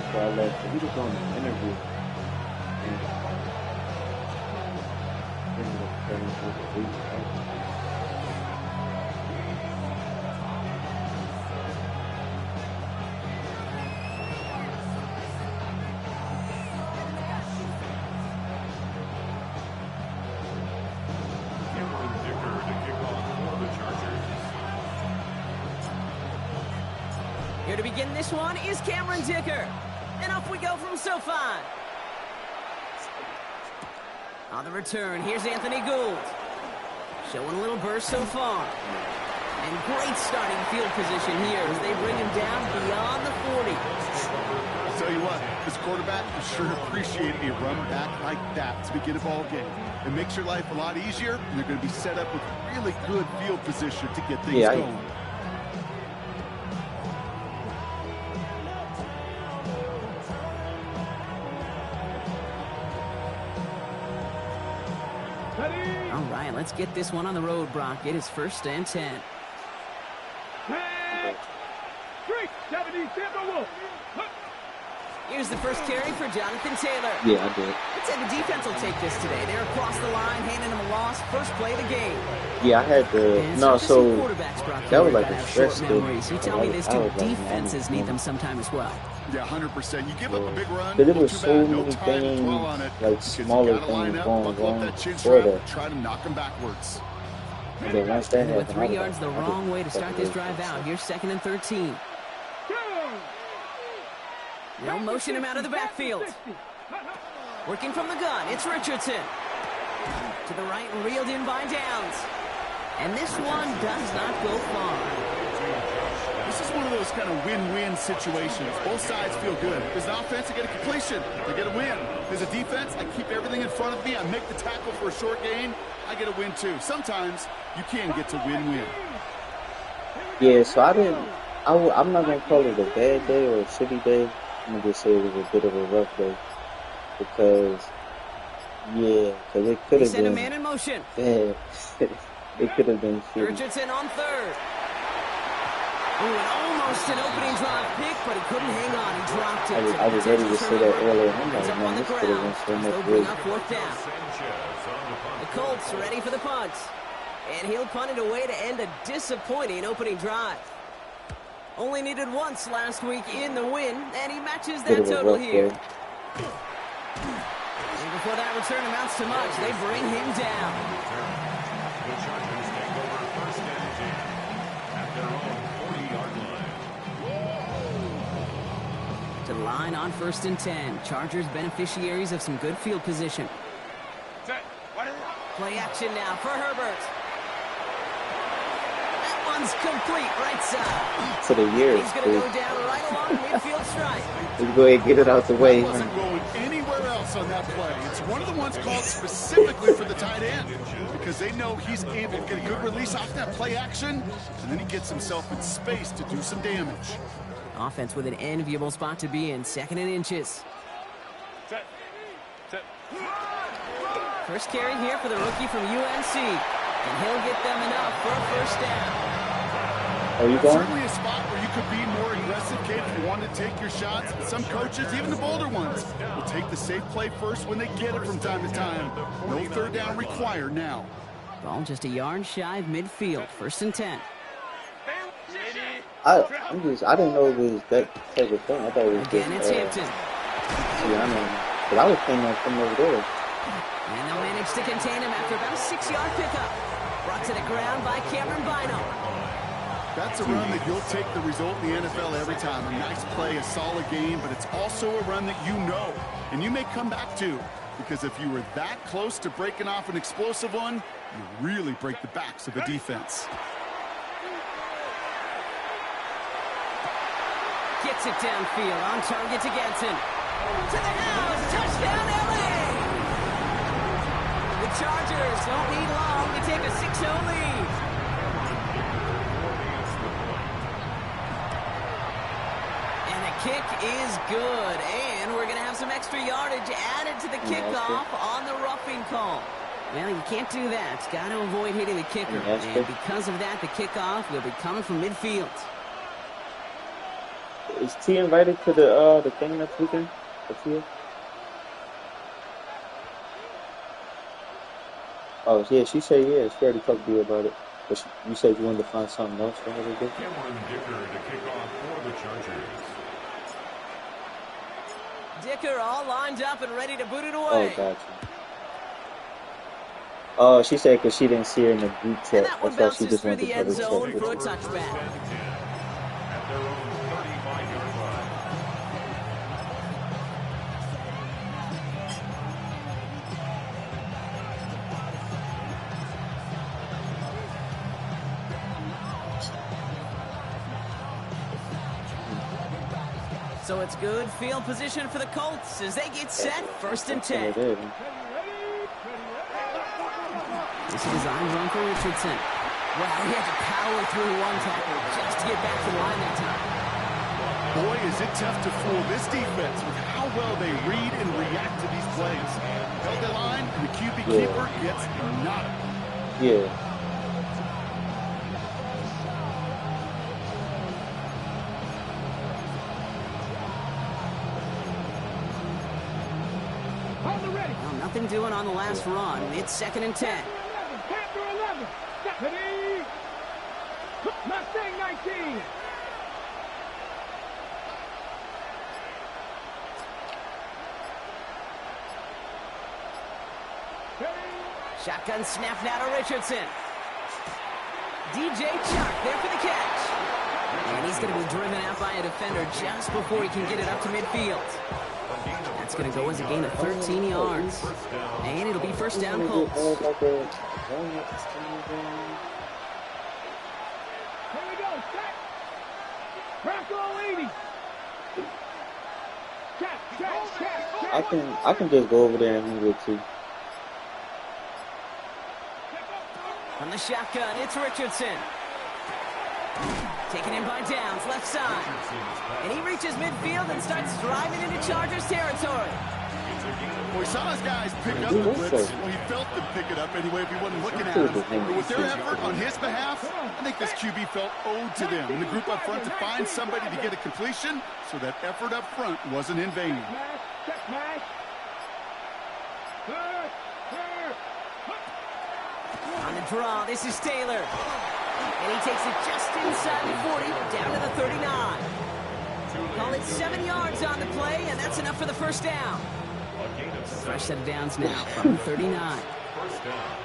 before I left. He was on an interview. And ended up turning to the league. Here to begin this one is Cameron Dicker. And off we go from SoFi. On the return, here's Anthony Gould. Showing a little burst so far. And great starting field position here as they bring him down beyond the 40. I'll tell you what, this quarterback will sure appreciate a run back like that to begin a ball game. It makes your life a lot easier, and you're going to be set up with really good field position to get things going. All right, let's get this one on the road, Brock. It is 1st and 10. Here's the first carry for Jonathan Taylor. Yeah, I did. I'd say the defense will take this today. They're across the line, handing them a loss. First play of the game. Yeah, I had the... No, so that was like a stress memories. You tell me this too. Defenses need them sometime as well. Yeah, 100%. You give up a big run. But there was so many things, like smaller things going for that. Try to knock them backwards. And then once that With happened, 3 yards the wrong way to start this drive out. Here's 2nd and 13. They'll motion him out of the backfield. Working from the gun, it's Richardson. To the right and reeled in by Downs. And this one does not go far. This is one of those kind of win-win situations. Both sides feel good. There's an offense, I get a completion. I get a win. There's a defense, I keep everything in front of me. I make the tackle for a short gain. I get a win too. Sometimes you can get to win-win. Yeah, so I'm not going to call it a bad day or a shitty day. I'm going to just say it was a bit of a rough day. Because it could have been... a man in motion. Yeah, it could have been shitty. Richardson on 3rd. Ooh, almost an opening drive pick, but he couldn't hang on. He dropped it. I was ready to say that earlier. I'm like, man, this could have been so much bring worse. up 4th down. The Colts ready for the punt. And he'll punt it away to end a disappointing opening drive. Only needed once last week in the win, and he matches that total here. And before that return amounts to much, they bring him down. The Chargers take over 1st and 10 at their own 40-yard line. To the line on 1st and 10. Chargers beneficiaries of some good field position. Play action now for Herbert. Complete right side. For the years, he's going to go down right along midfield stripe. Let's go ahead and get it out the way. He wasn't going anywhere else on that play. It's one of the ones called specifically for the tight end because they know he's able to get a good release off that play action, and then he gets himself in space to do some damage. Offense with an enviable spot to be in. 2nd and inches. First carry here for the rookie from UNC, and he'll get them enough for a 1st down. Are you going? Certainly a spot where you could be more aggressive, kid, if you want to take your shots. Some coaches, even the bolder ones, will take the safe play first when they get it from time to time. No 3rd down required now. Ball just a yard shy of midfield. 1st and 10. I didn't know it was that type of thing. I thought it was Again, it's Hampton. See, I mean, but I was thinking of from over there. And they'll manage to contain him after about a 6-yard pickup. Brought to the ground by Cameron Bynum. That's a run that you'll take the result in the NFL every time. A nice play, a solid game, but it's also a run that you know, and you may come back to, because if you were that close to breaking off an explosive one, you really break the backs of the defense. Gets it downfield, on target to Ganson. To the house, touchdown LA! The Chargers don't need long to take a 6-0 lead. Kick is good, and we're going to have some extra yardage added to the kickoff on the roughing call. Well, you can't do that. Got to avoid hitting the kicker, and because of that, the kickoff will be coming from midfield. Is T invited to the thing next weekend? Tia? Oh yeah, she said yeah. She already talked to you about it. But you said you wanted to find something else for her to do. Cameron Dicker to kick off for the Chargers. Dicker all lined up and ready to boot it Oh, away. gotcha. Oh, she said because she didn't see her in the group And chat. that one That's why she bounces just through wanted to the end double check zone with for a you. touchback. At their own 35-yard line. So it's good field position for the Colts as they get set, 1st and 10. This is a design run for Richardson. Wow, he had to power through one tackle just to get back to the line that time. Boy, is it tough to fool this defense with how well they read and react to these plays. Held the line, and the QB keeper gets nada. Yeah. Well, nothing doing on the last run. It's 2nd and 10. Mustang 19. Shotgun snap now to Richardson. DJ Chuck there for the catch. And he's going to be driven out by a defender just before he can get it up to midfield. That's going to go as a gain of 13 yards. And it'll be 1st down Colts. Here we go. Check. Bronco 80. I can just go over there and move it too. From the shotgun, it's Richardson. Taken in by Downs, left side. And he reaches midfield and starts driving into Chargers territory. Well, we saw his guys pick up the blitz. Well, he felt them pick it up anyway if he wasn't looking at him. But with their effort on his behalf, I think this QB felt owed to them. And the group up front to find somebody to get a completion, so that effort up front wasn't in vain. On the draw, this is Taylor. And he takes it just inside the 40, down to the 39. Call it 7 yards on the play, and that's enough for the 1st down. Fresh set of downs now from the 39. 1st down.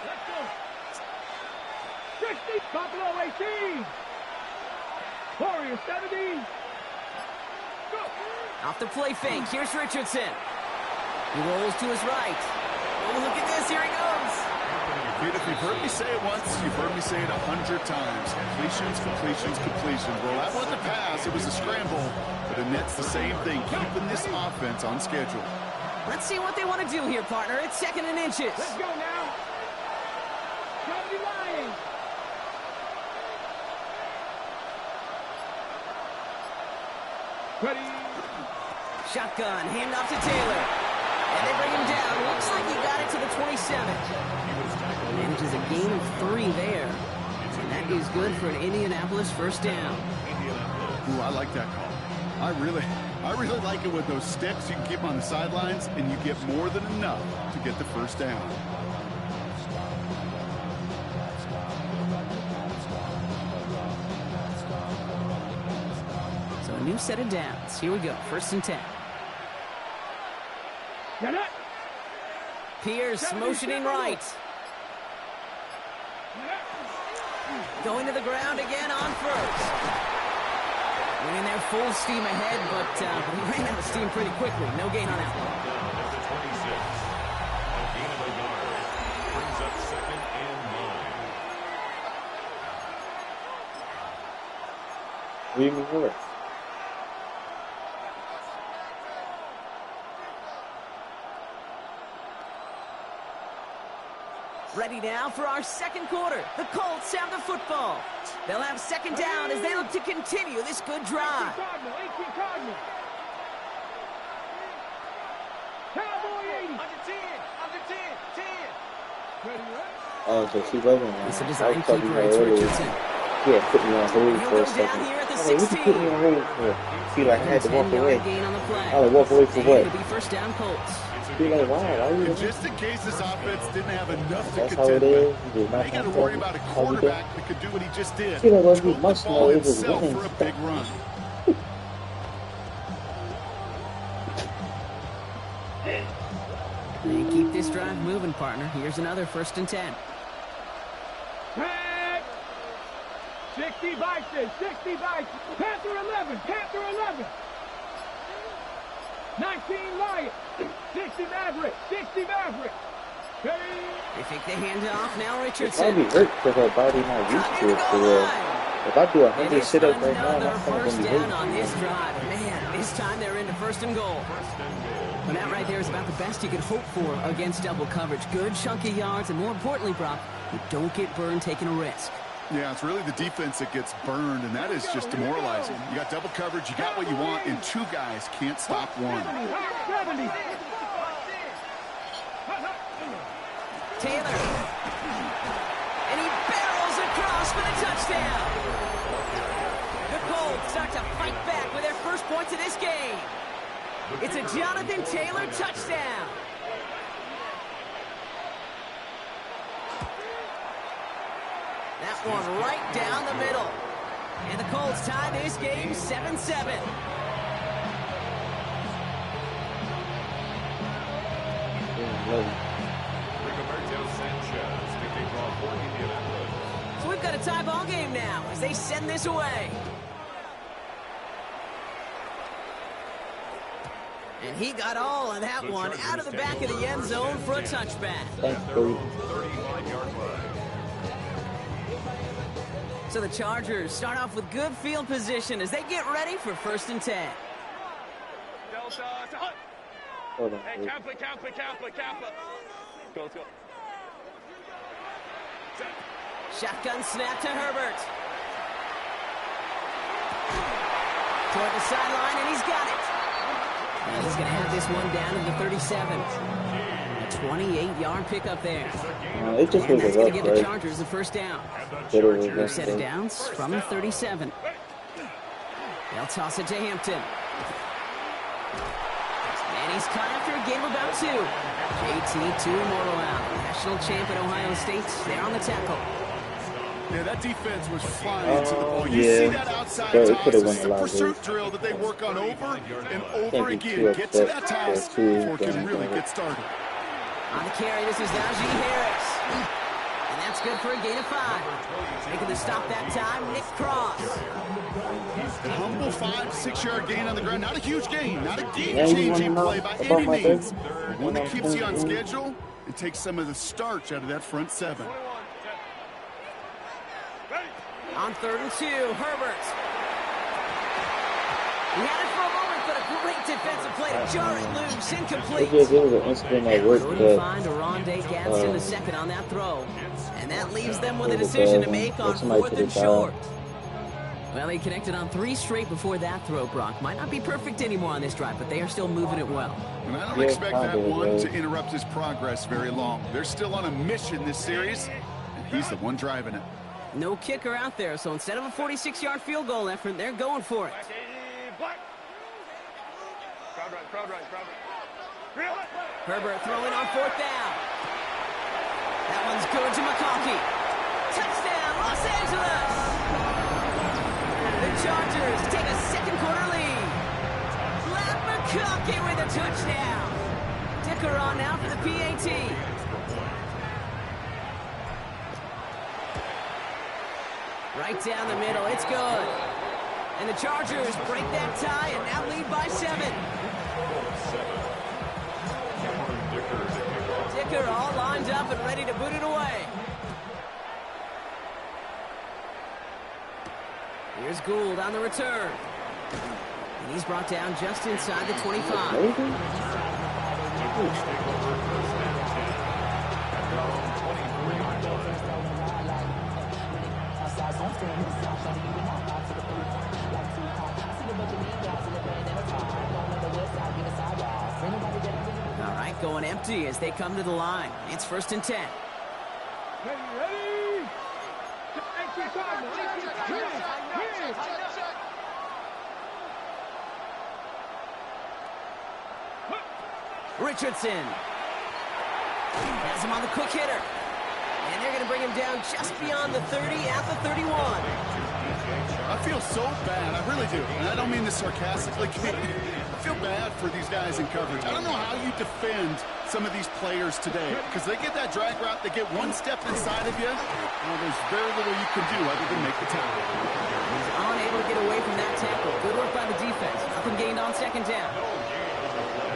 Let's go. 60, Buffalo 18. Warriors 17. Go. Off the play fake, here's Richardson. He rolls to his right. Oh, look at this, here he goes. Dude, if you've heard me say it once, you've heard me say it 100 times. Completions, completions, completions. Well, that wasn't a pass. It was a scramble. But the net's the same thing, keeping this offense on schedule. Let's see what they want to do here, partner. It's 2nd and inches. Let's go now. County Lions. Ready. Shotgun, hand off to Taylor. And they bring him down. Looks like he got it to the 27. Manages a gain of 3 there. And that is good for an Indianapolis 1st down. Ooh, I like that call. I really like it with those sticks. You can keep them on the sidelines, and you get more than enough to get the 1st down. So a new set of downs. Here we go. 1st and 10. Pierce motioning right. Going to the ground again on 1st. Winning there full steam ahead, but he ran out of steam pretty quickly. No gain on that one. At the 26. A gain of a yard. Brings up 2nd and 9. What do you mean what? Ready now for our 2nd quarter. The Colts have the football. They'll have 2nd down as they look to continue this good drive. 18 Cardinal. Cowboy 80. Under 10. Under 10. 10. Ready, Oh, so she wasn't. It's a I design was talking keeper. about It's earlier. Richardson. Yeah, put me on hold He'll for a go down second. here at the the I'm like, what you put me 16. on hold for? He like, I had to walk 10-yard away. gain on the play. I like, walk away for And what? it'll be first down Colts. He like, why you And there? just in case this offense didn't have enough to That's how it contend with, is. You just now not you gonna got to tell worry me about a how we do. quarterback that could do what he just did. He like, well, you Tote the must ball know it was himself winning for a stuff. big run. They keep this drive moving, partner. Here's another 1st and 10. Pack. 60 Vikings, 60 Vikings. Panther 11, Panther 11. 19 Lions, 60 Maverick, 60 Maverick. They think they hand it off now, It Richardson. probably hurt because her body not used to it for real. If I do 100 sit-ups right now, my stomach first gonna be down on hurting. this drive. Man, this time they're into 1st and goal. And that right there is about the best you could hope for against double coverage. Good chunky yards, and more importantly, Brock, you don't get burned taking a risk. Yeah, it's really the defense that gets burned, and that is just demoralizing. You got double coverage, you got what you want, and 2 guys can't stop one. 70. Taylor. And he barrels across for the touchdown. The Colts start to fight back with their first points of this game. It's a Jonathan Taylor touchdown. That one right down the middle. And the Colts tie this game 7-7. So we've got a tie ball game now as they send this away. And he got all of that one out of the back of the end zone for a touchback. Thanks, Cody. So the Chargers start off with good field position as they get ready for 1st and 10. Hold on, Hey, wait. Kappa. Go. Shotgun snap to Herbert. Toward the sideline, and he's got it. And he's going to have this one down to the 37. A 28-yard pickup there. It just And was that's a going to rough give the play. Chargers the first down. But it was a Their rough set of play. downs from the 37. They'll toss it to Hampton. And he's caught after a gain of about 2. JT 2 Morrow out. National champ at Ohio State. They're on the tackle. Yeah, that defense was flying to the ball. You yeah. see that outside Bro, it toss. could've It's went a the lot pursuit worse. drill that they work on over and over Can't be again. too Get to that upset toss for two before it can games really out. get started. On the carry, this is Najee Harris. And that's good for a gain of 5. Making the stop that time, Nick Cross. A humble 5-6 yard gain on the ground. Not a huge gain. Not a Yeah, you game-changing wanna know play by about any my means. baby? But one that keeps you on schedule and takes some of the starch out of that front 7. On 3rd and 2, Herbert. He had it for a moment, but a great defensive play to jar it loose. Incomplete. It was an incident at work, Couldn't but find Rondé Gadsden the second on that throw. And that leaves them with a decision to make on 4th and short. Well, they connected on 3 straight before that throw, Brock. Might not be perfect anymore on this drive, but they are still moving it well. And I don't Yeah, expect that probably, one right. to interrupt his progress very long. They're still on a mission this series, and he's the one driving it. No kicker out there, so instead of a 46-yard field goal effort, they're going for it. Herbert throwing on 4th down. That one's good to McConkey. Touchdown, Los Angeles! The Chargers take a second-quarter lead. Matt McConkey with a touchdown. Dicker on now for the PAT. Right down the middle, it's good. And the Chargers break that tie and now lead by 7. Dicker all lined up and ready to boot it away. Here's Gould on the return. And he's brought down just inside the 25. maybe? All right, going empty as they come to the line. It's 1st and 10. Ready? Richardson. Has him on the quick hitter. And they're going to bring him down just beyond the 30 at the 31. I feel so bad. I really do. And I don't mean this sarcastically. I feel bad for these guys in coverage. I don't know how you defend some of these players today because they get that drag route, they get one step inside of you. Well, there's very little you can do other than make the tackle. He's unable to get away from that tackle. Good work by the defense. Nothing gained on second down.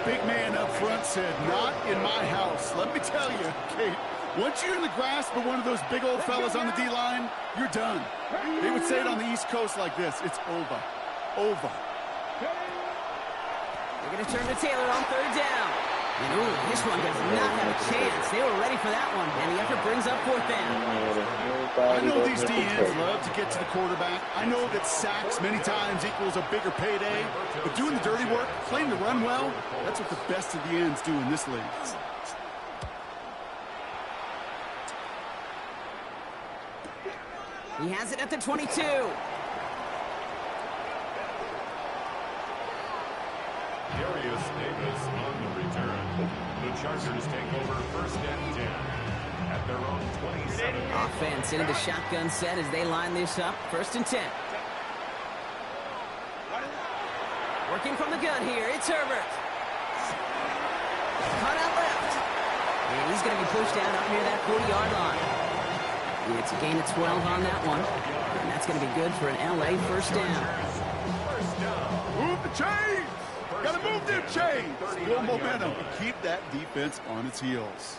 Big man up front said, not in my house. Let me tell you, Kate, once you're in the grasp of one of those big old fellas on the D-line, you're done. They would say it on the East Coast like this, it's over. Over. They're going to turn to Taylor on third down. And ooh, this one does not have a chance. They were ready for that one, and the effort brings up fourth down. I know these DNs love to get to the quarterback. I know that sacks many times equals a bigger payday. But doing the dirty work, playing the run well, that's what the best of the ends do in this league. He has it at the 22. Darius Davis on the return. The Chargers take over first and 10 at their own 27. Offense into the shotgun set as they line this up. First and 10. Working from the gun here, it's Herbert. Cut out left. And he's going to be pushed down up near that 40-yard line. It's a gain of 12 on that one. And that's going to be good for an LA first down. Move the chains! Gotta move them chains! Build momentum. Keep that defense on its heels.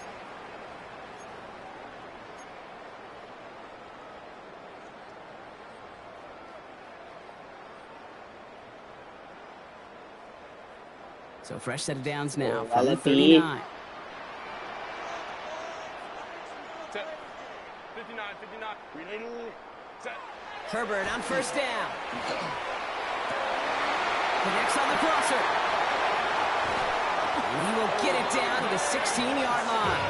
So fresh set of downs now from the 39. 59. Set. Herbert on first down. Connects on the crosser. And he will get it down to the 16-yard line.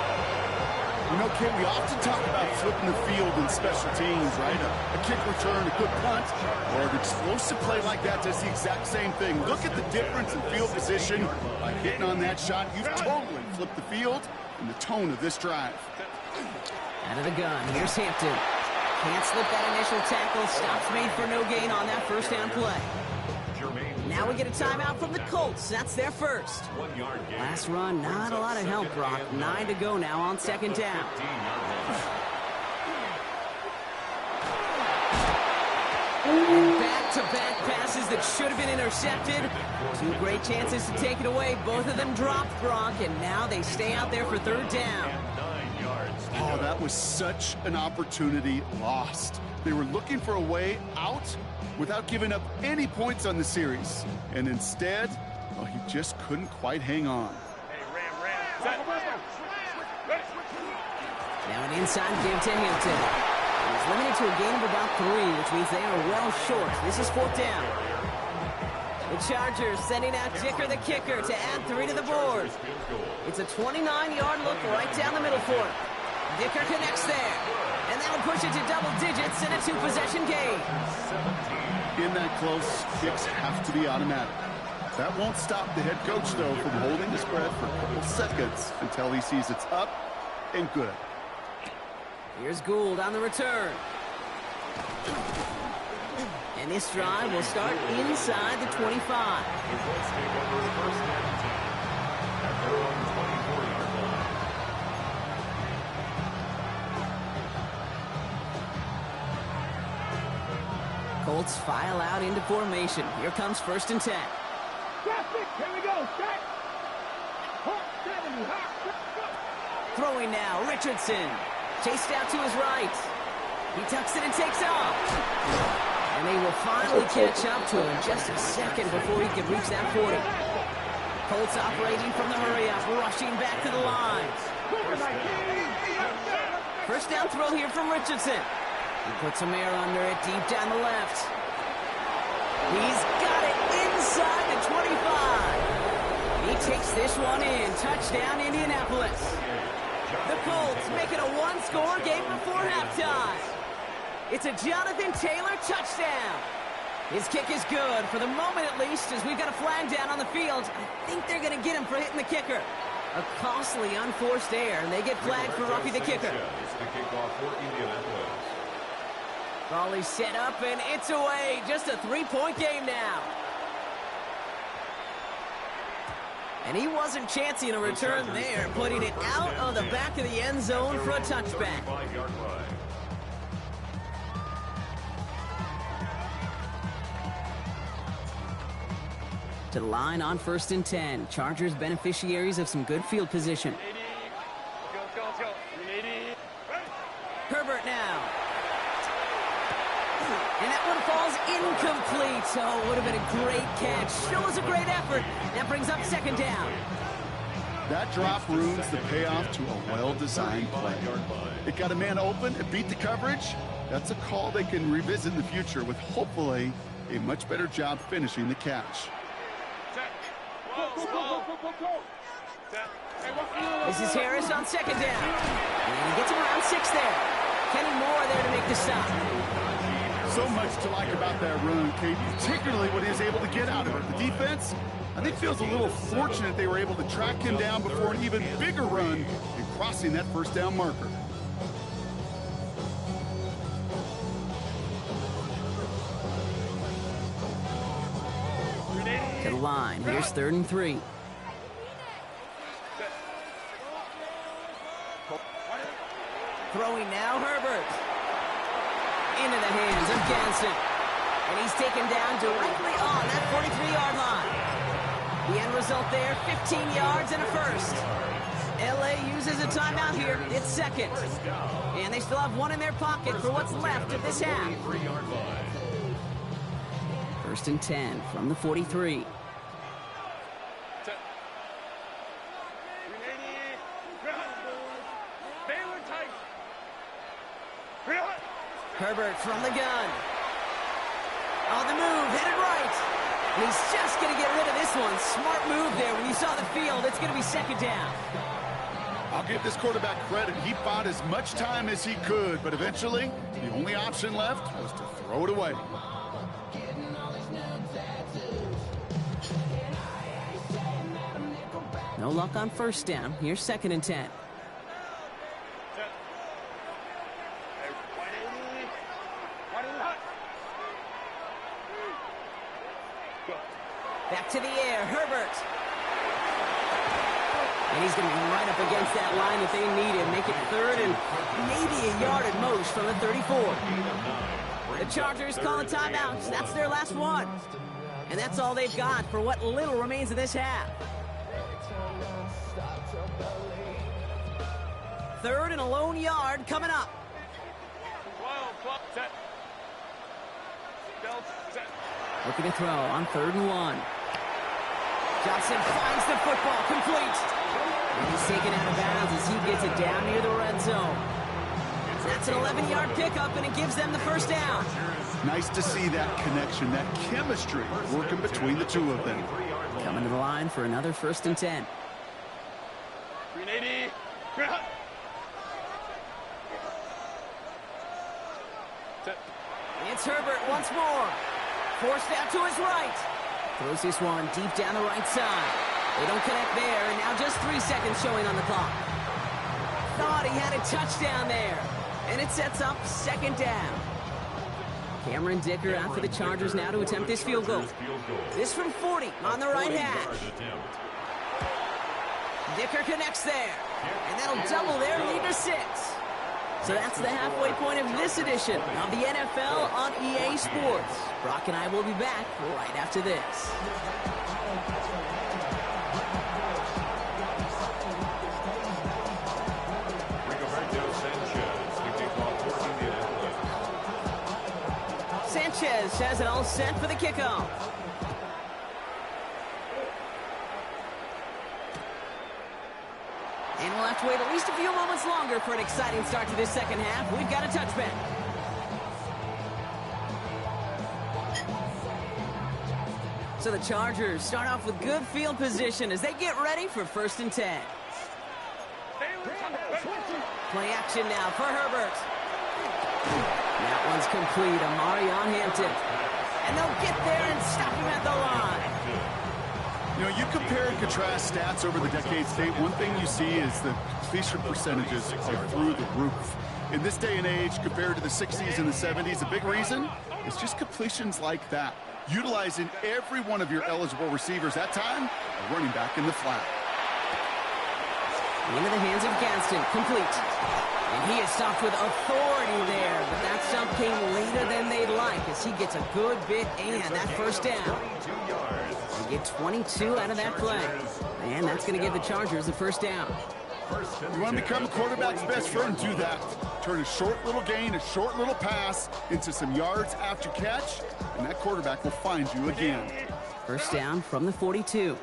You know, Kid, we often talk about flipping the field in special teams, right? A kick return, a good punt, or an explosive play like that does the exact same thing. Look at the difference in field position. By hitting on that shot, you've totally flipped the field and the tone of this drive. Out of the gun, here's Hampton. Can't slip that initial tackle. Stops made for no gain on that first down play. Now we get a timeout from the Colts. That's their first. Last run, not a lot of help, Brock. 9 to go now on second down. And back-to-back passes that should have been intercepted. Two great chances to take it away. Both of them dropped, Brock, and now they stay out there for third down. Oh, that was such an opportunity lost. They were looking for a way out without giving up any points on the series. And instead, well, he just couldn't quite hang on. Now an inside give to Hampton. He's limited to a gain of about 3, which means they are well short. This is fourth down. The Chargers sending out Dicker the kicker to add 3 to the board. It's a 29-yard look right down the middle for him. Dicker connects there. And that'll push it to double digits in a 2-possession game. In that close, kicks have to be automatic. That won't stop the head coach, though, from holding the spread for a couple seconds until he sees it's up and good. Here's Gould on the return. And this drive will start inside the 25. Colts file out into formation. Here comes first and 10. Here we go. Set. Hot 70. Hot. Throwing now, Richardson. Chased out to his right. He tucks it and takes off. And they will finally catch up to him just a second before he can reach that 40. Colts operating from the hurry-up, rushing back to the line. First down throw here from Richardson. He puts some air under it, deep down the left. He's got it inside the 25. He takes this one in. Touchdown, Indianapolis. The Colts make it a one-score game before halftime. It's a Jonathan Taylor touchdown. His kick is good, for the moment at least, as we've got a flag down on the field. I think they're going to get him for hitting the kicker. A costly unforced error, and they get flagged for roughing the kicker. The kickoff for Indianapolis. Ball is set up, and it's away. Just a 3-point game now. And he wasn't chancing a return there, putting it out of the back of the end zone for a touchback. To the line on 1st and 10. Chargers beneficiaries of some good field position. Herbert now. And that one falls incomplete. Oh, would have been a great catch. Still was a great effort. That brings up 2nd down. That drop ruins the payoff to a well-designed play. It got a man open, it beat the coverage. That's a call they can revisit in the future with hopefully a much better job finishing the catch. This is Harris on 2nd down. And he gets him around 6 there. Kenny Moore there to make the stop. So much to like about that run, Kate, particularly what he was able to get out of it. The defense, I think, feels a little fortunate they were able to track him down before an even bigger run and crossing that 1st down marker. To the line. Here's 3rd and 3. Throwing now, Herbert. Into the hands of Jansen. And he's taken down directly on that 43-yard line. The end result there, 15 yards and a first. LA uses a timeout here. It's 2nd. And they still have one in their pocket for what's left of this half. 1st and 10 from the 43. Herbert from the gun. On the move, headed right. And he's just going to get rid of this one. Smart move there. When you saw the field, it's going to be 2nd down. I'll give this quarterback credit. He bought as much time as he could, but eventually, the only option left was to throw it away. No luck on 1st down. Here's 2nd and 10. Back to the air, Herbert. And he's going to be right up against that line that they need him. Make it 3rd and maybe a yard at most from the 34. The Chargers call a timeout. That's their last one. And that's all they've got for what little remains of this half. 3rd and a lone yard coming up. Looking to throw on 3rd and 1. Johnson finds the football, complete. And he's taken out of bounds as he gets it down near the red zone. That's an 11-yard pickup, and it gives them the 1st down. Nice to see that connection, that chemistry working between the two of them. Coming to the line for another 1st and 10. It's Herbert once more. Forced out to his right. Throws this one deep down the right side. They don't connect there, and now just 3 seconds showing on the clock. Thought he had a touchdown there. And it sets up 2nd down. Cameron Dicker out for the Chargers now to attempt this field goal. This from 40 on the right hash. Dicker connects there. And that'll double their lead to 6. So that's the halfway point of this edition of the NFL on EA Sports. Brock and I will be back right after this. Sanchez has it all set for the kickoff. And we'll have to wait at least a few moments longer for an exciting start to this 2nd half. We've got a touchback. So the Chargers start off with good field position as they get ready for 1st and 10. Play action now for Herbert. That one's complete. Amari on Hampton. And they'll get there and stop him at the line. You know, you compare and contrast stats over the decades, Dave. One thing you see is the completion percentages are through the roof. In this day and age, compared to the 60s and the 70s, a big reason is just completions like that. Utilizing every one of your eligible receivers. That time, a running back in the flat. Into the hands of Gadsden, complete. And he is stopped with authority there, but that stop came later than they'd like as he gets a good bit and that first down. They get 22 out of that play. And that's going to give the Chargers the first down. You want to become a quarterback's best friend, do that. Turn a short little gain, a short little pass into some yards after catch, and that quarterback will find you again. First down from the 42.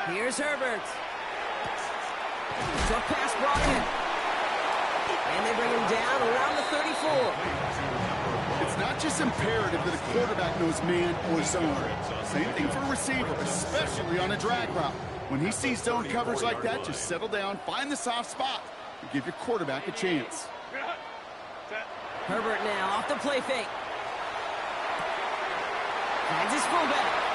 Here's Herbert. Short pass brought in. And they bring him down around the 34. It's not just imperative that a quarterback knows man or zone. Same thing for a receiver, especially on a drag route. When he sees zone coverage like that, just settle down, find the soft spot, and give your quarterback a chance. Herbert now off the play fake. Finds his fullback.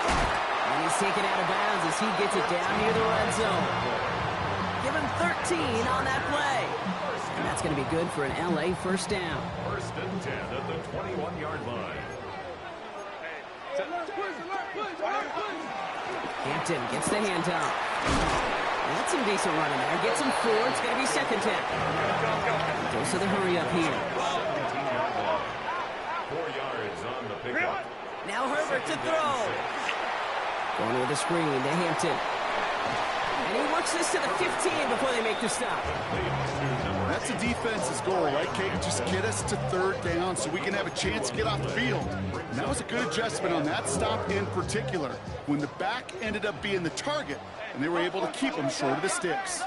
And he's taken out of bounds as he gets it down near the red zone. Give him 13 on that play. And that's going to be good for an LA first down. First and 10 at the 21-yard line. Hampton gets the handoff. That's some decent running there. Gets him 4. It's going to be second down. Goes to the hurry up here. 4 yards on the pickup. Now Herbert to throw. Going with the screen to Hampton. And he works this to the 15 before they make the stop. That's the defense's goal, right, Kate? Just get us to third down so we can have a chance to get off the field. And that was a good adjustment on that stop in particular, when the back ended up being the target, and they were able to keep him short of the sticks.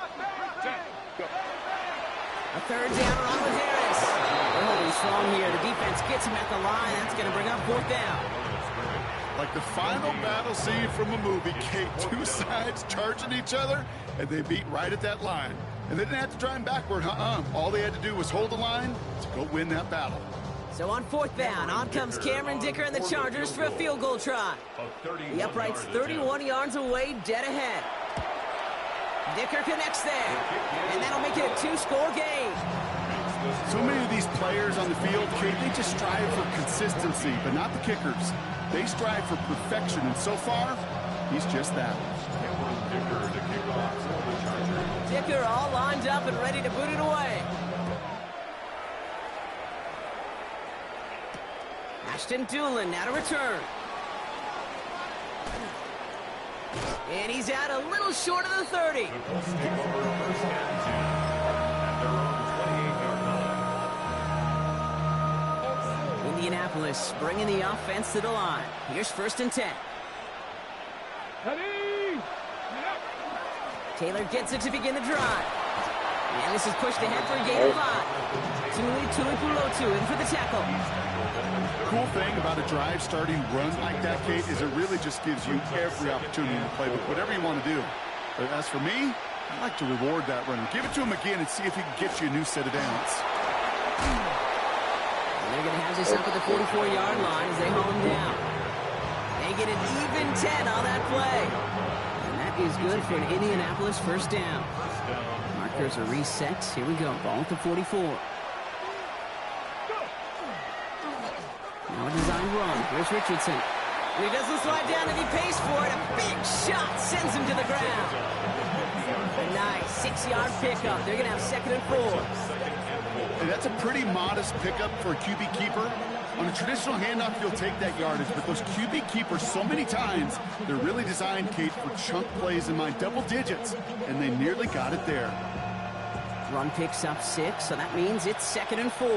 A third down on with Harris. They're holding strong here. The defense gets him at the line. That's going to bring up fourth down. Like the final battle scene from a movie, Kate. Two sides charging each other, and they beat right at that line. And they didn't have to drive backward, All they had to do was hold the line to go win that battle. So on fourth down, on comes Cameron Dicker and the Chargers for a field goal try. The upright's 31 yards away, dead ahead. Dicker connects there, and that'll make it a 2-score game. So many of these players on the field, Kate, they just strive for consistency, but not the kickers. They strive for perfection, and so far, he's just that. Dicker all lined up and ready to boot it away. Ashton Doolin now to return. And he's out a little short of the 30. Indianapolis bringing the offense to the line. Here's first and 10. Taylor gets it to begin the drive. And this is pushed ahead for a gain of 5. Tuipulotu in for the tackle. Cool thing about a drive starting run like that, Kate, is it really just gives you every opportunity to play with whatever you want to do. But as for me, I like to reward that run. Give it to him again and see if he can get you a new set of downs. And they're going to have this up at the 44-yard line as they hold him down. They get an even 10 on that play. And that is good for an Indianapolis first down. Markers are reset. Here we go. Ball at the 44. Now a design run. Here's Richardson. And he doesn't slide down and he pays for it. A big shot sends him to the ground. A nice 6-yard pickup. They're going to have second and 4. And that's a pretty modest pickup for a QB keeper. On a traditional handoff, you'll take that yardage, but those QB keepers, so many times, they're really designed, Kate, for chunk plays in my double digits, and they nearly got it there. Run picks up 6, so that means it's second and 4.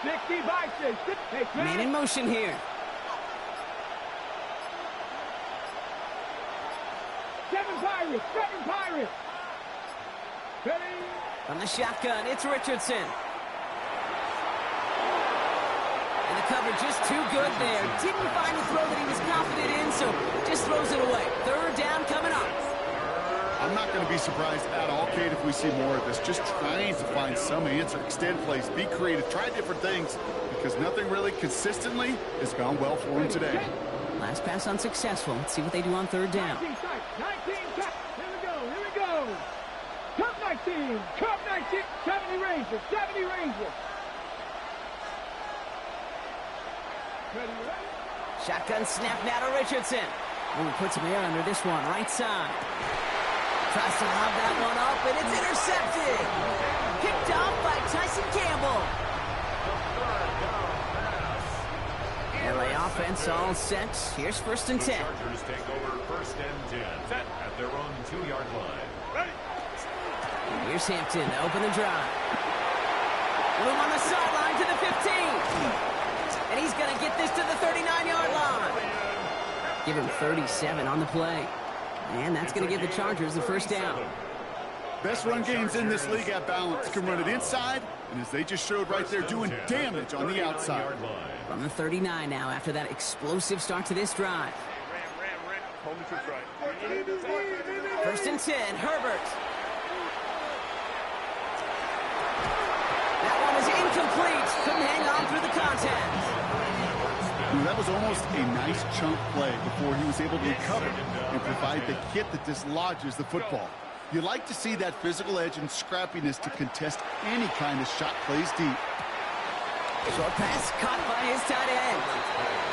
60 by 6. Man in motion here. 7 Pirates. Ready? From the shotgun, it's Richardson. And the coverage just too good there. Didn't find the throw that he was confident in, so just throws it away. Third down coming up. I'm not going to be surprised at all, Kate, if we see more of this. Just trying to find some answer, extend plays, be creative, try different things, because nothing really consistently has gone well for him today. Last pass unsuccessful. Let's see what they do on third down. 19 tight. Here we go. Cup 19. Cup 19. 70 Rangers. 70 Rangers. Ready? Shotgun snap now to Richardson. Ooh, puts some air under this one. Right side. Tries to lob that one up, and it's intercepted. Picked off by Tyson Campbell. LA offense all set. Here's 1st and 10. The Chargers take over 1st and 10 at their own 2-yard line. Here's Hampton to open the drive. Room on the sideline to the 15. And he's going to get this to the 39-yard line. Give him 37 on the play. And that's going to give the Chargers the 1st down. Best run games in this league at balance. Can run it inside, and as they just showed right there, doing damage on the outside. From the 39 now after that explosive start to this drive. 1st and 10, Herbert. That one is incomplete. Couldn't hang on through the contact. That was almost a nice chunk play before he was able to recover and provide the hit that dislodges the football. You like to see that physical edge and scrappiness to contest any kind of shot plays deep. Short pass caught by his tight end.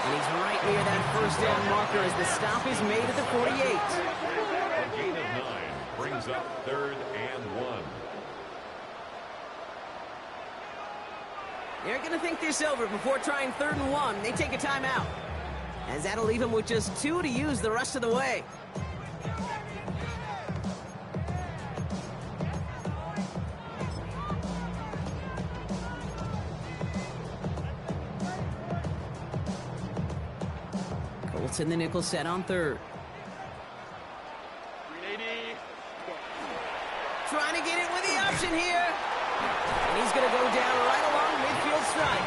And he's right near that 1st down marker as the stop is made at the 48. A gain of 9 brings up 3rd and 1. They're going to think this over before trying 3rd and 1. They take a timeout, as that'll leave them with just 2 to use the rest of the way. Colts in the nickel set on 3rd. Trying to get it with the option here. And he's going to go down right along midfield stripe.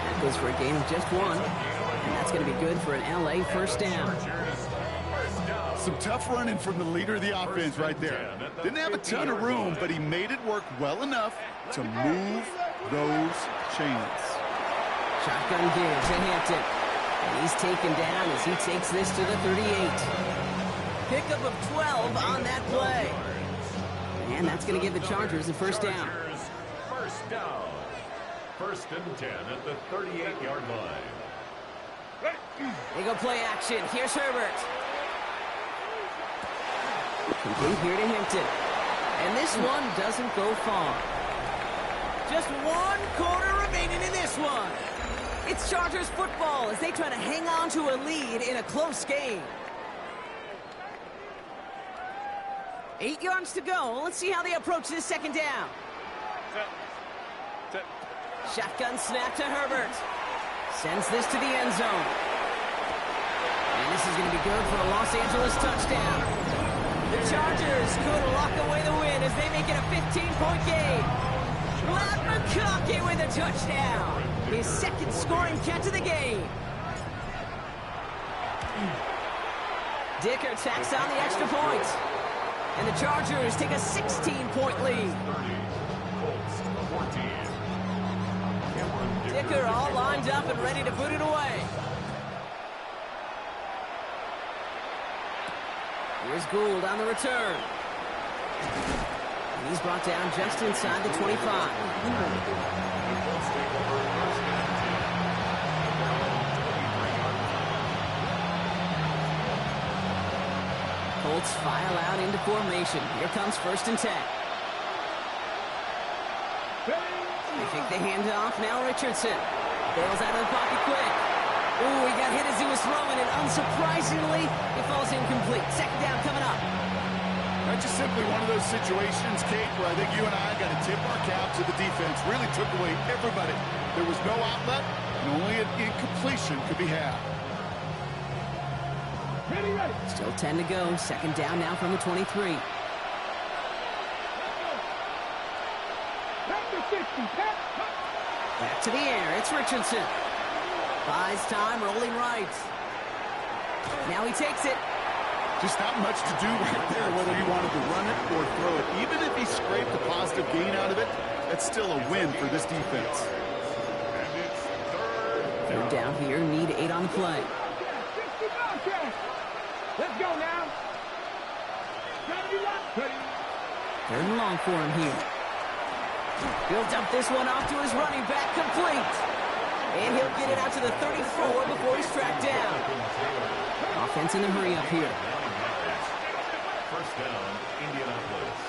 That goes for a gain of just 1. And that's going to be good for an LA 1st down. Some tough running from the leader of the offense right there. Didn't have a ton of room, but he made it work well enough to move those chains. Shotgun give to Hampton. And he's taken down as he takes this to the 38. Pickup of 12 on that play. And that's going to give the Chargers the 1st down. 1st down. 1st and 10 at the 38-yard line. They go play action. Here's Herbert. Complete here to Hampton. And this one doesn't go far. Just 1 quarter remaining in this one. It's Chargers football as they try to hang on to a lead in a close game. 8 yards to go. Let's see how they approach this 2nd down. Shotgun snap to Herbert. Sends this to the end zone. And this is going to be good for a Los Angeles touchdown. The Chargers could lock away the win as they make it a 15-point game. Matt McConkey with a touchdown. His 2nd scoring catch of the game. Dicker tacks on the extra point. And the Chargers take a 16-point lead. Dicker all lined up and ready to put it away. Here's Gould on the return. And he's brought down just inside the 25. Colts file out into formation. Here comes 1st and 10. They take the handoff. Now Richardson bails out of the pocket quick. Ooh, he got hit as he was throwing it. Unsurprisingly, it falls incomplete. 2nd down coming up. That's just simply one of those situations, Kate, where I think you and I got to tip our cap to the defense. Really took away everybody. There was no outlet, and only an incompletion could be had. Ready. Still 10 to go. 2nd down now from the 23. Back to the air. It's Richardson. Buys time, rolling right. Now he takes it. Just not much to do right there, whether he wanted to run it or throw it. Even if he scraped a positive gain out of it, that's still a win for this defense. Third down here, need 8 on the play. Let's go now. Third and long for him here. He'll dump this one off to his running back, complete. And he'll get it out to the 34 before he's tracked down. Offense in the hurry up here. First down, Indianapolis.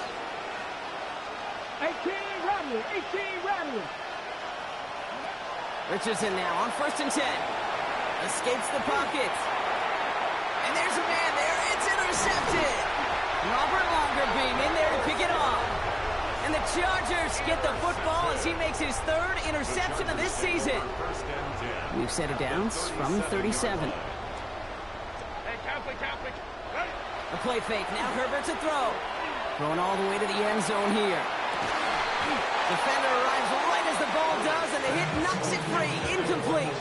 18 Radley, 18 Radley. Richardson now on 1st and 10. Escapes the pocket. And there's a man there. It's intercepted. Robert Longerbeam in there to pick it off. And the Chargers get the football as he makes his 3rd interception of this season. We've set it down from 37. A play fake. Now Herbert to throw. Throwing all the way to the end zone here. Defender arrives right as the ball does, and the hit knocks it free. Incomplete.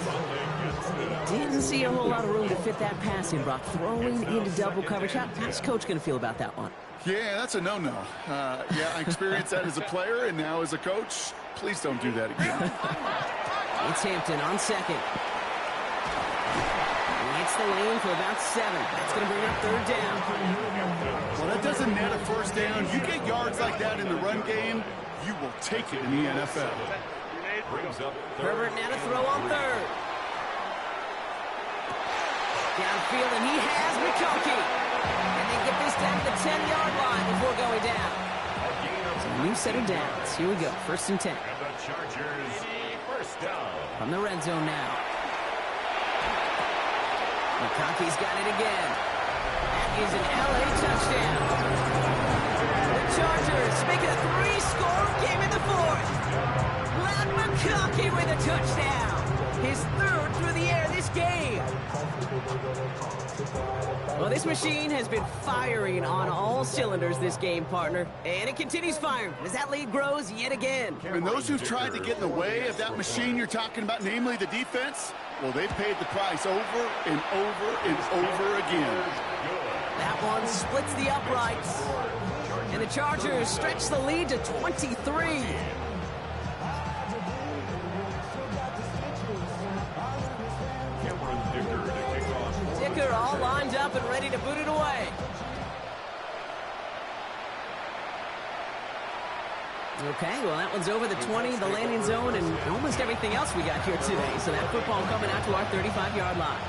Didn't see a whole lot of room to fit that pass in, Brock. Throwing into double coverage. How's Coach going to feel about that one? Yeah, that's a no-no. Yeah, I experienced that as a player, and now as a coach, please don't do that again. It's Hampton on 2nd. He hits the lane for about 7. That's going to bring up 3rd down. Well, that doesn't net a first down. You get yards like that in the run game, you will take it in the NFL. Herbert now to throw on 3rd. Downfield, and he has McConkey. And they get this down to the 10-yard line before going down. So a new set of downs. Here we go, 1st and 10. And the Chargers, first down. From the red zone now. McConkey's got it again. That is an LA touchdown. The Chargers make it a 3-score game in the 4th. Matt McConkey with a touchdown. His 3rd through the air this game. Well, this machine has been firing on all cylinders this game, partner. And it continues firing as that lead grows yet again. And those who've tried to get in the way of that machine you're talking about, namely the defense, well, they've paid the price over and over and over again. That one splits the uprights. And the Chargers stretch the lead to 23. Dicker all lined up and ready to boot it away. Okay, well, that one's over the 20, the landing zone, and almost everything else we got here today. So that football coming out to our 35-yard line.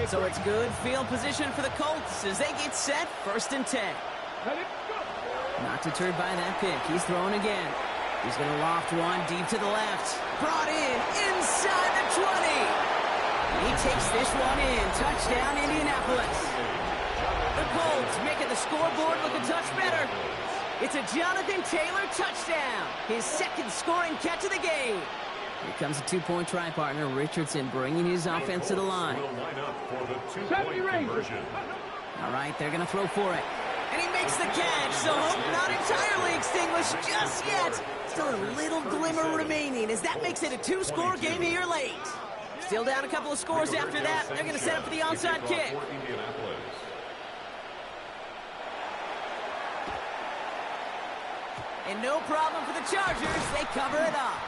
So it's good field position for the Colts as they get set, 1st and 10. Not deterred by that pick. He's throwing again. He's going to loft one deep to the left. Brought in inside the 20. He takes this one in. Touchdown, Indianapolis. The Colts making the scoreboard look a touch better. It's a Jonathan Taylor touchdown. His 2nd scoring catch of the game. Here comes a 2-point try partner, Richardson, bringing his offense to the line. All right, they're going to throw for it. And he makes the catch, so hope not entirely extinguished just yet. Still a little glimmer remaining as that makes it a 2-score game here late. Still down a couple of scores after that. They're going to set up for the onside kick. And no problem for the Chargers. They cover it up.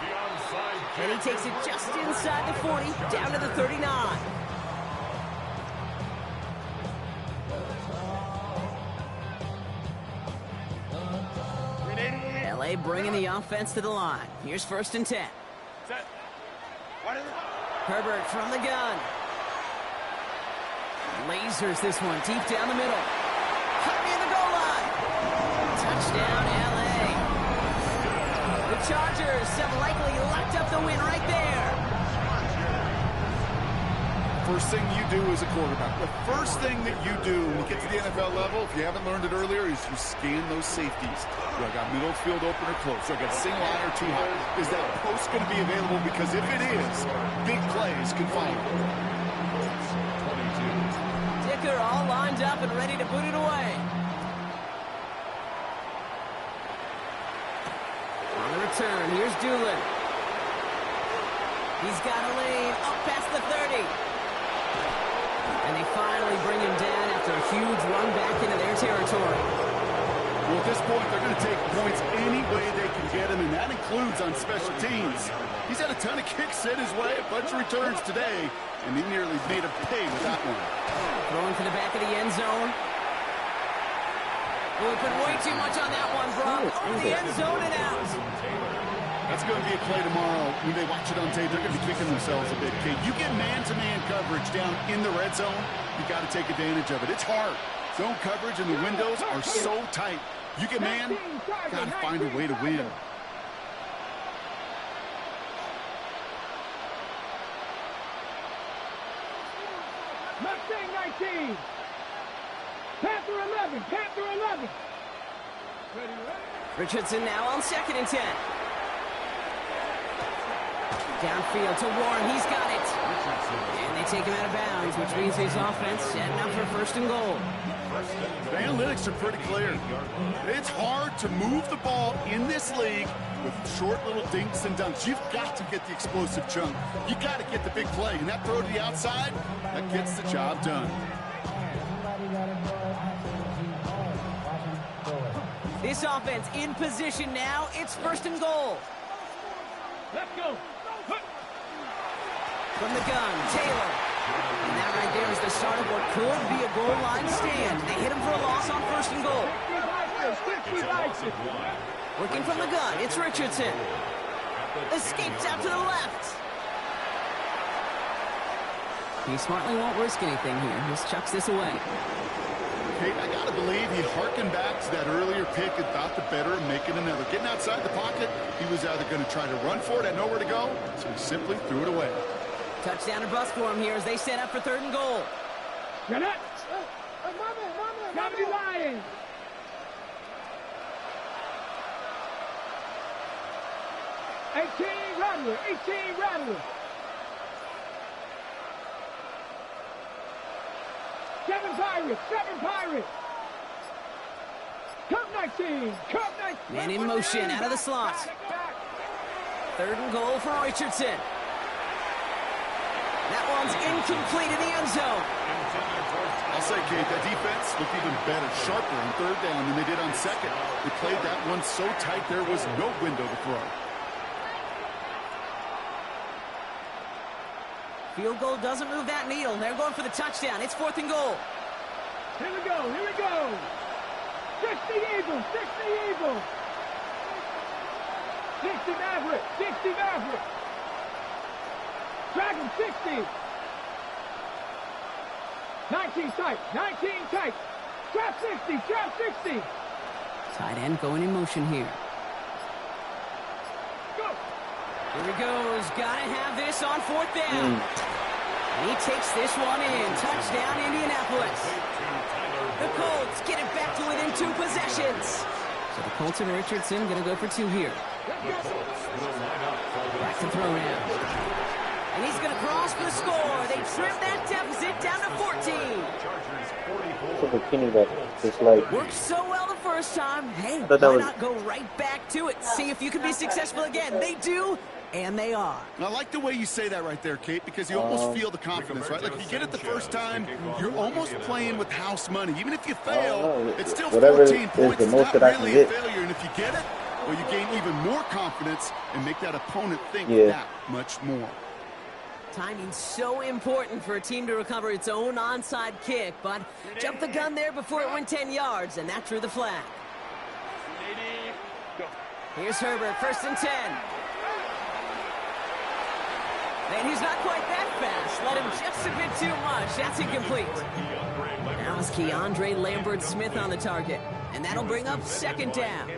And he takes it just inside the 40, down to the 39. LA bringing the offense to the line. Here's 1st and 10. Herbert from the gun. Lasers this one deep down the middle. Cut near the goal line. Touchdown, LA. The Chargers have likely locked up the win right there. First thing you do as a quarterback, the first thing that you do when you get to the NFL level, if you haven't learned it earlier, is you scan those safeties. Do I got middle field open or close? Do I got single high or too high? Is that post going to be available? Because if it is, big plays can follow. Dicker all lined up and ready to boot it away. return. Here's Doolin. He's got a lane up past the 30. And they finally bring him down after a huge run back into their territory. Well, at this point, they're going to take points any way they can get him, and that includes on special teams. He's had a ton of kicks hit his way, a bunch of returns today, and he nearly made him pay with that one. Throwing to the back of the end zone. Oh, we put way too much on that one, Brock. Over the end zone and out. That's going to be a play tomorrow. When they watch it on tape, they're going to be kicking themselves a bit, Kate. You get man-to-man coverage down in the red zone, you got to take advantage of it. It's hard. Zone coverage and the windows are so tight. You get man, got to find a way to win. Mustang 19. Panther 11. Panther 11. Richardson now on 2nd and 10. Downfield to Warren. He's got it. And they take him out of bounds, which means his offense setting up for 1st and goal. The analytics are pretty clear. It's hard to move the ball in this league with short little dinks and dunks. You've got to get the explosive chunk. You got to get the big play. And that throw to the outside, that gets the job done. This offense in position now. It's 1st and goal. Let's go. From the gun, Taylor. And that right there is the start of what could be a goal line stand. They hit him for a loss on 1st and goal. Working from the gun, it's Richardson. Escapes out to the left. He smartly won't risk anything here. Just chucks this away. Kate, I got to believe he harkened back to that earlier pick and thought the better of making another. Getting outside the pocket, he was either going to try to run for it, had nowhere to go, so he simply threw it away. Touchdown or bust for him here as they set up for 3rd and goal. You're not. Comedy Lions. Rattler. 18 Rattler. 7 Pirates. 7 Pirates. Cup 19. Cup 19. Man in motion out of the slot. 3rd and goal for Richardson. That one's incomplete in the end zone. I'll say, Kate, that defense looked even better, sharper on 3rd down than they did on 2nd. They played that one so tight there was no window to throw. Field goal doesn't move that needle. They're going for the touchdown. It's 4th and goal. Here we go. Here we go. 60 Eagles. 60 Eagles. 60 Maverick. 60 Maverick. Dragon 60. 19 tight. 19 tight. Trap 60. Trap 60. Tight end going in motion here. Go. Here he goes. Gotta have this on 4th down. And he takes this one in. Touchdown, Indianapolis. The Colts get it back to within 2 possessions. So the Colts and Richardson going to go for 2 here. Back to throw now. And he's going to cross for the score. They trim that deficit down to 14. Worked so well the first time. Hey, why not go right back to it? See if you can be successful again. They do, and they are. I like the way you say that right there, Kate, because you almost feel the confidence, right? Like if you get it the first time, you're almost playing with house money. Even if you fail, it's still 14 points. It's not really a failure. And if you get it, well, you gain even more confidence and make that opponent think that much more. Timing's so important for a team to recover its own onside kick, but jumped the gun there before it went 10 yards, and that drew the flag. Here's Herbert, 1st and 10. And he's not quite that fast. Let him just a bit too much. That's incomplete. Now it's Keandre Lambert-Smith on the target, and that'll bring up 2nd down.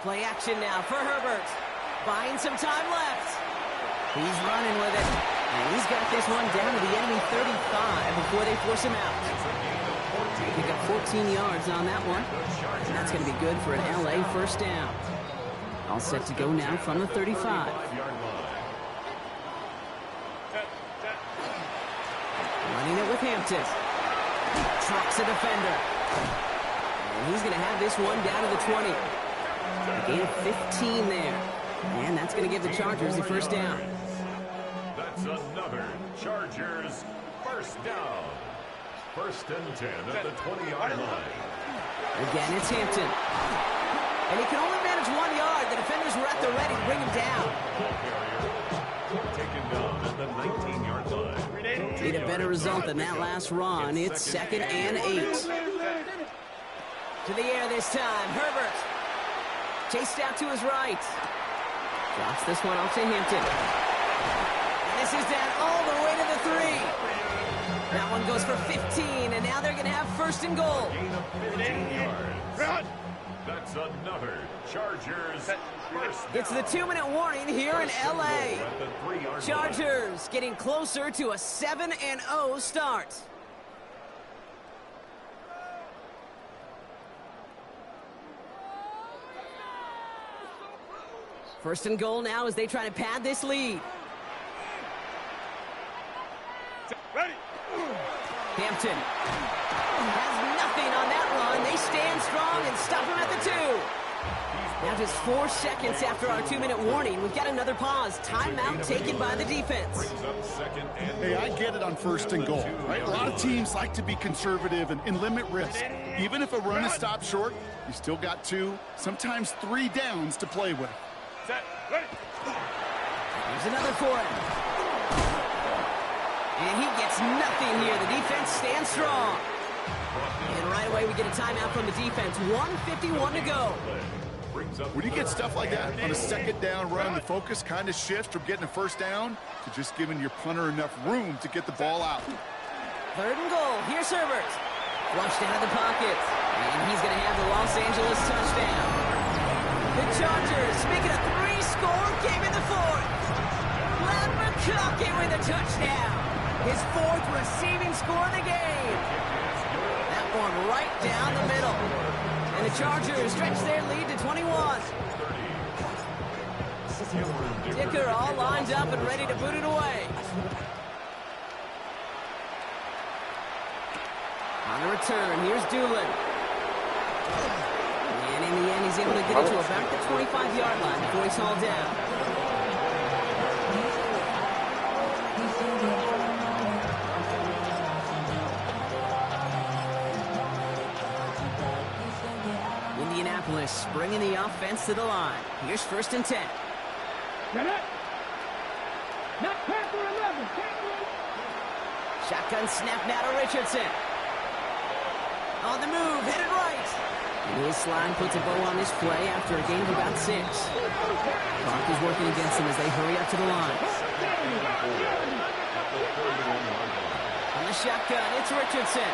Play action now for Herbert. Buying some time left. He's running with it. And he's got this one down to the enemy 35 before they force him out. They pick up 14 yards on that one. And that's going to be good for an LA 1st down. All set to go now from the 35. Running it with Hampton. trucks a defender. And he's going to have this one down to the 20. A gain of 15 there. And that's going to give the Chargers the first down. That's another Chargers first down. First and 10 at the 20-yard line. Again, it's Hampton. And he can only manage 1 yard. The defenders were at the ready to bring him down. Ball carrier taken down at the 19-yard line. Need a better result than that last run. It's 2nd and 8. To the air this time. Herbert. Chased out to his right. Drops this one off to Hampton. And this is down all the way to the 3. That one goes for 15, and now they're going to have first and goal. Gain of 15 yards. That's another Chargers first down. It's the 2-minute warning here in L.A. At the 3-yard line. Chargers getting closer to a 7-0 start. First and goal now as they try to pad this lead. Ready. Hampton has nothing on that run. They stand strong and stop him at the 2. Now just 4 seconds after our 2-minute warning, we've got another pause. Timeout taken by the defense. Hey, I get it on first and goal, right? A lot of teams like to be conservative and limit risk. Even if a run is stopped short, you still got 2, sometimes 3 downs to play with. Set. Ready. Here's another for him. And he gets nothing here. The defense stands strong. And right away we get a timeout from the defense. 1:51 to go. When you get stuff like that on a second down run, the focus kind of shifts from getting a first down to just giving your punter enough room to get the ball out. 3rd and goal. Here's Herbert. Flushed out of the pocket. And he's going to have the Los Angeles touchdown. The Chargers make it a 3-score game in the 4th. Brad McConkey with a touchdown. His 4th receiving score of the game. That one right down the middle. And the Chargers stretch their lead to 21. Dicker all lined up and ready to boot it away. On the return, here's Doolin. And in the end, he's able to get it to about the 25-yard line before he's hauled down. Indianapolis bringing the offense to the line. Here's 1st and 10. Get it. Not Panther 11. Shotgun snap now to Richardson. On the move, headed right. And his slide puts a bow on this play after a gain of about 6. Clark is working against him as they hurry up to the line. On the shotgun, it's Richardson.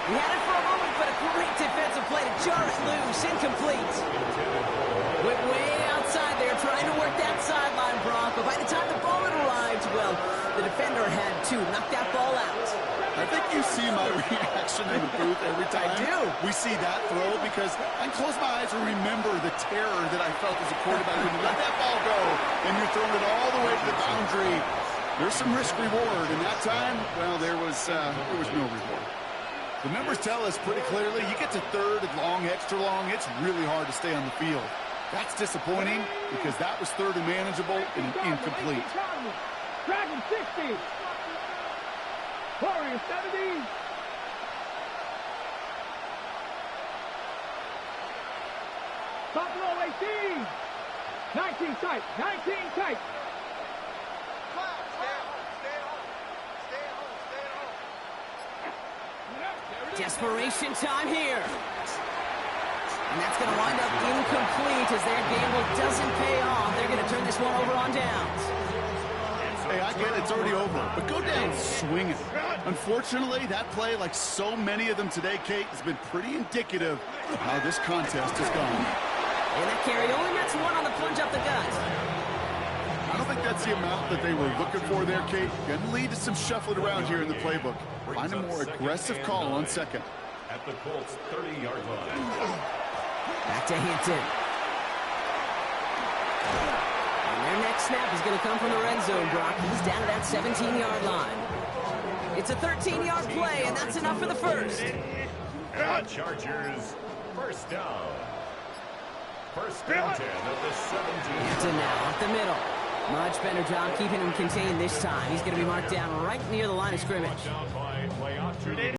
He had it for a moment, but a great defensive play to jar it loose. Incomplete. Went way outside there, trying to work that sideline, Brock. But by the time the ball had arrived, well, the defender had to knock that ball out. I think you see my reaction in the booth every time I do. we see that throw, because I close my eyes and remember the terror that I felt as a quarterback when you let that ball go and you're throwing it all the way to the boundary. There's some risk reward, and that time, well, there was no reward. The numbers tell us pretty clearly, you get to 3rd and long, extra long, it's really hard to stay on the field. That's disappointing because that was 3rd and manageable and incomplete. Dragon 60. Warrior 70. Buffalo 18. 19 tight. 19 tight. Desperation time here. And that's going to wind up incomplete as their gamble doesn't pay off. They're going to turn this one over on downs. Hey, I get it, it's already over, but go down swinging. Unfortunately, that play, like so many of them today, Kate, has been pretty indicative of how this contest has gone. And that carry only nets 1 on the plunge up the gut. I don't think that's the amount that they were looking for there, Kate. Going to lead to some shuffling around here in the playbook. Find a more aggressive call on 2nd. At the Colts 30-yard line. Back to Hampton. And their next snap is going to come from the red zone, Brock. He's down to that 17-yard line. It's a 13-yard play, and that's enough for the first. And the Chargers, first down. First and 10 at the 17. Hampton now up the middle. Much better job keeping him contained this time. He's going to be marked down right near the line of scrimmage. Watch out by play option.